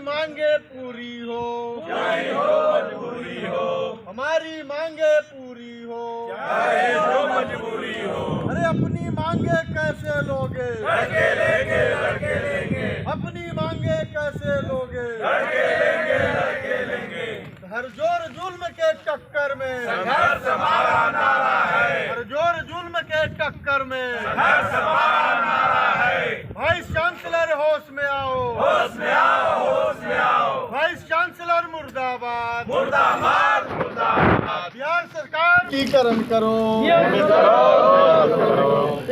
मांगे पूरी हो, चाहे जो मजबूरी हो, हमारी मांगे पूरी हो, चाहे जो मजबूरी हो। अरे अपनी मांगे कैसे लोगे, लड़के लेंगे, लड़के लेंगे, अपनी मांगे कैसे लोगे, लड़के लेंगे, लड़के लेंगे। हर जोर जुल्म के टक्कर में, संघर्ष हमारा नारा है, हर जोर जुल्म के टक्कर में, संघर्ष हमारा नारा है। वाइस चांसलर होश में आओ, होश में आओ, होश में आओ, वाइस चांसलर मुर्दाबाद, मुर्दाबाद, मुर्दाबाद। बिहार सरकार टीकाकरण करो,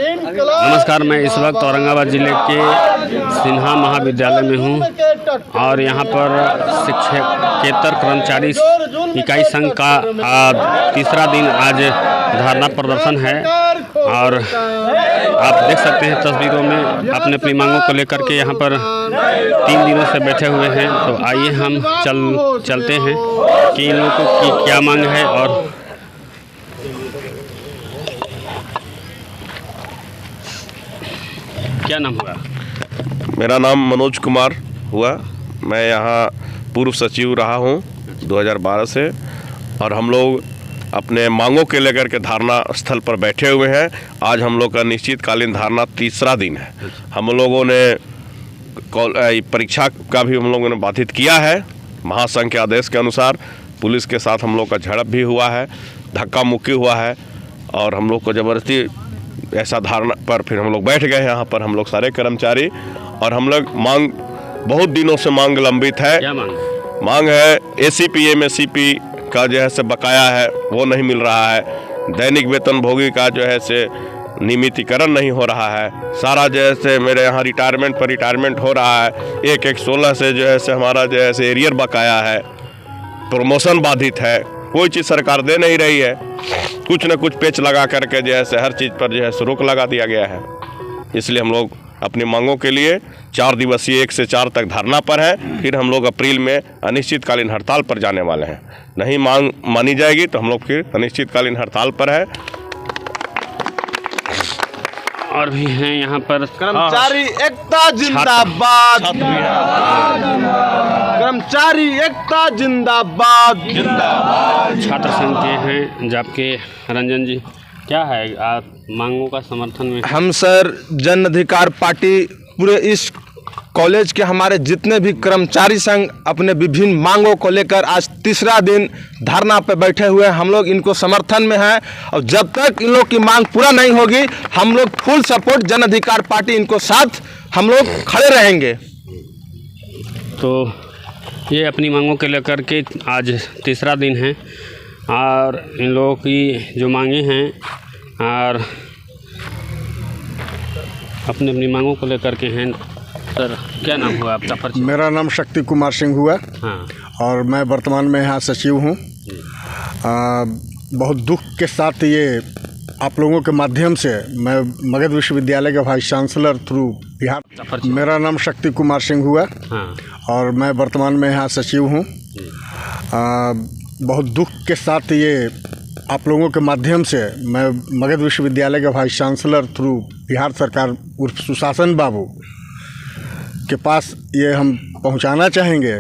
इनकलाब। नमस्कार, मैं इस वक्त औरंगाबाद जिले के सिन्हा महाविद्यालय में हूं और यहां पर शिक्षकेतर कर्मचारी इकाई संघ का तीसरा दिन आज धरना प्रदर्शन है और आप देख सकते हैं तस्वीरों में अपने अपनी मांगों को लेकर के यहां पर 3 दिनों से बैठे हुए हैं। तो आइए हम चलते हैं कि इन लोगों की क्या मांग है। और क्या नाम हुआ? मेरा नाम मनोज कुमार हुआ। मैं यहाँ पूर्व सचिव रहा हूँ 2012 से और हम लोग अपने मांगों के लेकर के धारणा स्थल पर बैठे हुए हैं। आज हम लोग का निश्चितकालीन धारणा तीसरा दिन है। हम लोगों ने परीक्षा का भी हम लोगों ने बाधित किया है। महासंघ के आदेश के अनुसार पुलिस के साथ हम लोग का झड़प भी हुआ है, धक्का मुक्की हुआ है और हम लोग को ज़बरदस्ती ऐसा धारणा पर फिर हम लोग बैठ गए यहाँ पर, हम लोग सारे कर्मचारी। और हम लोग मांग बहुत दिनों से मांग लंबित है। क्या मांग है ACP MACP का जो है से बकाया है वो नहीं मिल रहा है। दैनिक वेतन भोगी का जो है से नियमितीकरण नहीं हो रहा है। सारा जो है से मेरे यहाँ रिटायरमेंट पर रिटायरमेंट हो रहा है। 1/1/16 से जो है से हमारा जो है से एरियर बकाया है। प्रमोशन बाधित है। कोई चीज़ सरकार दे नहीं रही है। कुछ न कुछ पेच लगा करके जो है से हर चीज़ पर जो है से रोक लगा दिया गया है। इसलिए हम लोग अपनी मांगों के लिए 4 दिवसीय 1 से 4 तक धरना पर है। फिर हम लोग अप्रैल में अनिश्चितकालीन हड़ताल पर जाने वाले हैं। नहीं मांग मानी जाएगी तो हम लोग फिर अनिश्चितकालीन हड़ताल पर है। और भी हैं यहाँ पर कर्मचारी एकता जिंदाबाद, कर्मचारी एकता जिंदाबाद, जिंदाबाद। छात्र संघ के हैं जबकि रंजन जी, क्या है आप मांगों का समर्थन में? हम सर जन अधिकार पार्टी पूरे इस कॉलेज के हमारे जितने भी कर्मचारी संघ अपने विभिन्न मांगों को लेकर आज तीसरा दिन धरना पर बैठे हुए हैं। हम लोग इनको समर्थन में हैं और जब तक इन लोग की मांग पूरा नहीं होगी हम लोग फुल सपोर्ट जन अधिकार पार्टी इनको साथ हम लोग खड़े रहेंगे। तो ये अपनी मांगों के लेकर के आज तीसरा दिन है और इन लोगों की जो मांगे हैं और अपनी अपनी मांगों को लेकर के हैं। सर, क्या नाम हुआ आपका? परिचय। मेरा नाम शक्ति कुमार सिंह हुआ। हाँ। और मैं वर्तमान में यहाँ सचिव हूँ। बहुत दुख के साथ ये आप लोगों के माध्यम से मैं मगध विश्वविद्यालय का वाइस चांसलर थ्रू बिहार। मेरा नाम शक्ति कुमार सिंह हुआ। हाँ। और मैं वर्तमान में यहाँ सचिव हूँ। बहुत दुख के साथ ये आप लोगों के माध्यम से मैं मगध विश्वविद्यालय का वाइस चांसलर थ्रू बिहार सरकार उर्फ सुशासन बाबू के पास ये हम पहुंचाना चाहेंगे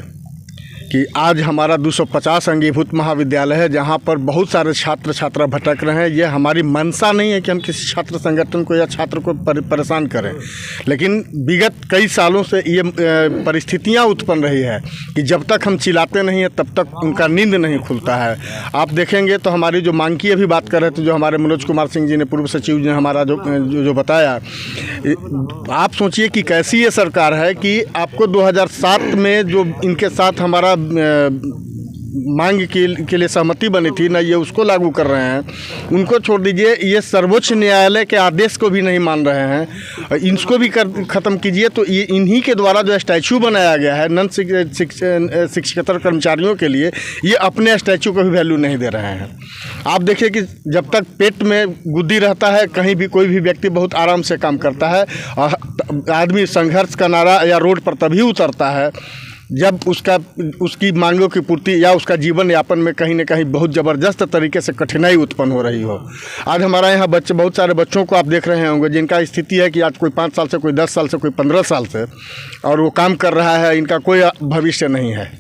कि आज हमारा 250 अंगीभूत महाविद्यालय है जहां पर बहुत सारे छात्र छात्रा भटक रहे हैं। ये हमारी मंशा नहीं है कि हम किसी छात्र संगठन को या छात्र को परेशान करें, लेकिन विगत कई सालों से ये परिस्थितियां उत्पन्न रही है कि जब तक हम चिल्लाते नहीं हैं तब तक उनका नींद नहीं खुलता है। आप देखेंगे तो हमारी जो मांग की अभी बात कर रहे थे, जो हमारे मनोज कुमार सिंह जी ने, पूर्व सचिव जी ने हमारा जो बताया, आप सोचिए कि कैसी ये सरकार है कि आपको 2007 में जो इनके साथ हमारा मांग के लिए सहमति बनी थी ना, ये उसको लागू कर रहे हैं। उनको छोड़ दीजिए, ये सर्वोच्च न्यायालय के आदेश को भी नहीं मान रहे हैं। इनको भी ख़त्म कीजिए। तो ये इन्हीं के द्वारा जो स्टैचू बनाया गया है नन शिक्षकेतर कर्मचारियों के लिए, ये अपने स्टैचू को भी वैल्यू नहीं दे रहे हैं। आप देखिए कि जब तक पेट में गुद्दी रहता है, कहीं भी कोई भी व्यक्ति बहुत आराम से काम करता है और आदमी संघर्ष का नारा या रोड पर तभी उतरता है जब उसकी मांगों की पूर्ति या उसका जीवन यापन में कहीं ना कहीं बहुत ज़बरदस्त तरीके से कठिनाई उत्पन्न हो रही हो। आज हमारा यहाँ बच्चे, बहुत सारे बच्चों को आप देख रहे होंगे जिनका स्थिति है कि आज कोई 5 साल से, कोई 10 साल से, कोई 15 साल से, और वो काम कर रहा है, इनका कोई भविष्य नहीं है।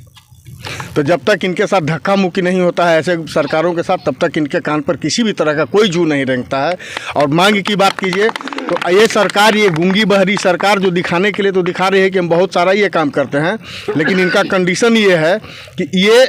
तो जब तक इनके साथ धक्का मुक्की नहीं होता है ऐसे सरकारों के साथ, तब तक इनके कान पर किसी भी तरह का कोई जू नहीं रेंगता है। और मांग की बात कीजिए तो ये सरकार, ये गूंगी बहरी सरकार जो दिखाने के लिए तो दिखा रही है कि हम बहुत सारा ये काम करते हैं, लेकिन इनका कंडीशन ये है कि ये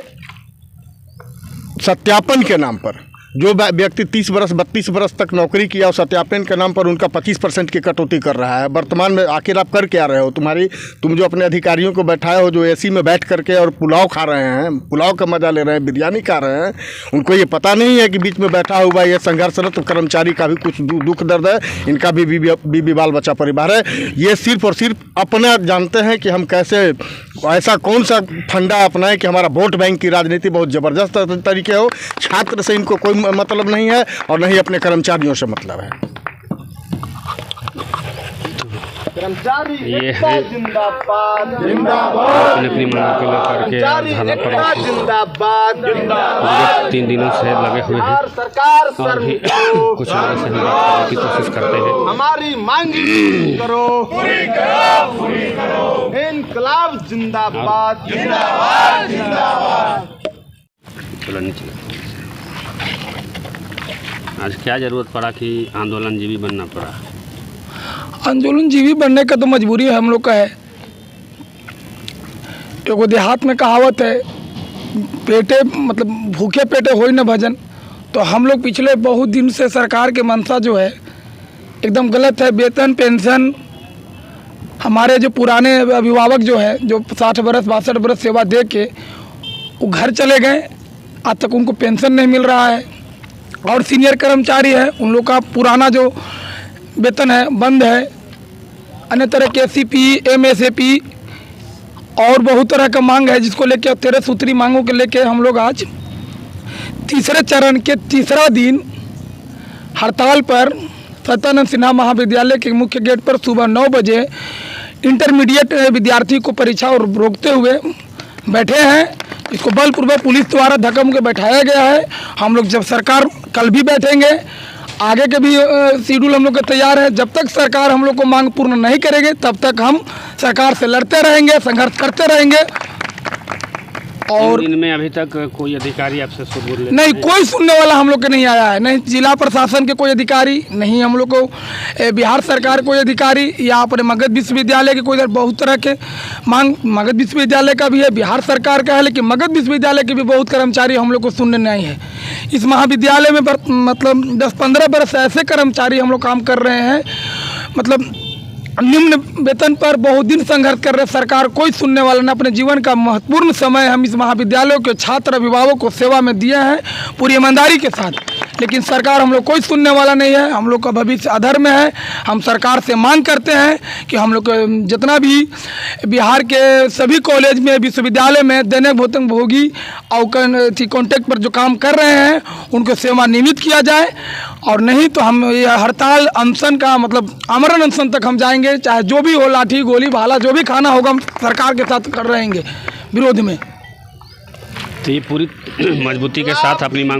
सत्यापन के नाम पर जो व्यक्ति 30 बरस 32 बरस तक नौकरी किया और सत्यापन के नाम पर उनका 25% की कटौती कर रहा है। वर्तमान में आखिर आप कर क्या रहे हो? तुम जो अपने अधिकारियों को बैठाए हो, जो एसी में बैठ करके और पुलाव खा रहे हैं, पुलाव का मजा ले रहे हैं, बिरयानी खा रहे हैं, उनको ये पता नहीं है कि बीच में बैठा हुआ ये संघर्षरत कर्मचारी का भी कुछ दुख दर्द है, इनका भी बीबी बाल बच्चा परिवार है। ये सिर्फ और सिर्फ अपना जानते हैं कि हम कैसे, ऐसा कौन सा फंडा अपनाएं कि हमारा वोट बैंक की राजनीति बहुत ज़बरदस्त तरीके हो। छात्र से इनको कोई मतलब नहीं है और नहीं अपने कर्मचारियों से मतलब है। ये है अपनी अपनी मांगों को लेकर के धरना पर जिंदाबाद 3 दिनों से लगे हुए हैं और भी कुछ लोगों से हम बात करने की कोशिश करते हैं। हमारी मांग करो, पूरी करो, इनकलाब जिंदाबाद जिंदाबाद जिंदाबाद। चलो नीचे। आज क्या ज़रूरत पड़ा कि आंदोलनजीवी बनना पड़ा? आंदोलनजीवी बनने का तो मजबूरी है हम लोग का है। एगो देहात में कहावत है, पेटे मतलब भूखे पेटे होई न भजन। तो हम लोग पिछले बहुत दिन से सरकार के मंशा जो है एकदम गलत है। वेतन पेंशन, हमारे जो पुराने अभिभावक जो है, जो 60 बरस 62 बरस सेवा दे के वो घर चले गए, आज तक उनको पेंशन नहीं मिल रहा है। और सीनियर कर्मचारी है, उन लोग का पुराना जो वेतन है बंद है। अन्य तरह के CP, MSAP और बहुत तरह का मांग है, जिसको लेके 13 सूत्री मांगों के लेके हम लोग आज तीसरे चरण के तीसरा दिन हड़ताल पर सत्यानंद सिन्हा महाविद्यालय के मुख्य गेट पर सुबह 9 बजे इंटरमीडिएट विद्यार्थी को परीक्षा और रोकते हुए बैठे हैं। इसको बलपूर्वक पुलिस द्वारा धक्का मुक्की बैठाया गया है। हम लोग जब सरकार कल भी बैठेंगे, आगे के भी शेड्यूल हम लोग का तैयार है। जब तक सरकार हम लोग को मांग पूर्ण नहीं करेगी तब तक हम सरकार से लड़ते रहेंगे, संघर्ष करते रहेंगे। और इनमें अभी तक कोई अधिकारी आपसे सुन नहीं, कोई सुनने वाला हम लोग के नहीं आया है। नहीं जिला प्रशासन के कोई अधिकारी, नहीं हम लोग को बिहार सरकार कोई अधिकारी, या अपने मगध विश्वविद्यालय के कोई, बहुत तरह के मांग मगध विश्वविद्यालय का भी है, बिहार सरकार का है, लेकिन मगध विश्वविद्यालय के भी बहुत कर्मचारी हम लोग को सुनने नहीं है। इस महाविद्यालय में मतलब 10-15 बरस ऐसे कर्मचारी हम लोग काम कर रहे हैं, मतलब निम्न वेतन पर बहुत दिन संघर्ष कर रहे। सरकार कोई सुनने वाला न। अपने जीवन का महत्वपूर्ण समय हम इस महाविद्यालयों के छात्र अभिभावक को सेवा में दिए हैं पूरी ईमानदारी के साथ, लेकिन सरकार हम लोग कोई सुनने वाला नहीं है। हम लोग का भविष्य अधर में है। हम सरकार से मांग करते हैं कि हम लोग जितना भी बिहार के सभी कॉलेज में, विश्वविद्यालय में दैनिक भोजन भोगी और कॉन्ट्रैक्ट पर जो काम कर रहे हैं उनको सेवा नियमित किया जाए, और नहीं तो हम ये हड़ताल अनशन का मतलब आमरण अनशन तक हम जाएंगे। चाहे जो भी हो, लाठी गोली भाला जो भी खाना होगा हम सरकार के साथ कर रहेंगे विरोध में। तो ये पूरी मजबूती के साथ अपनी मांग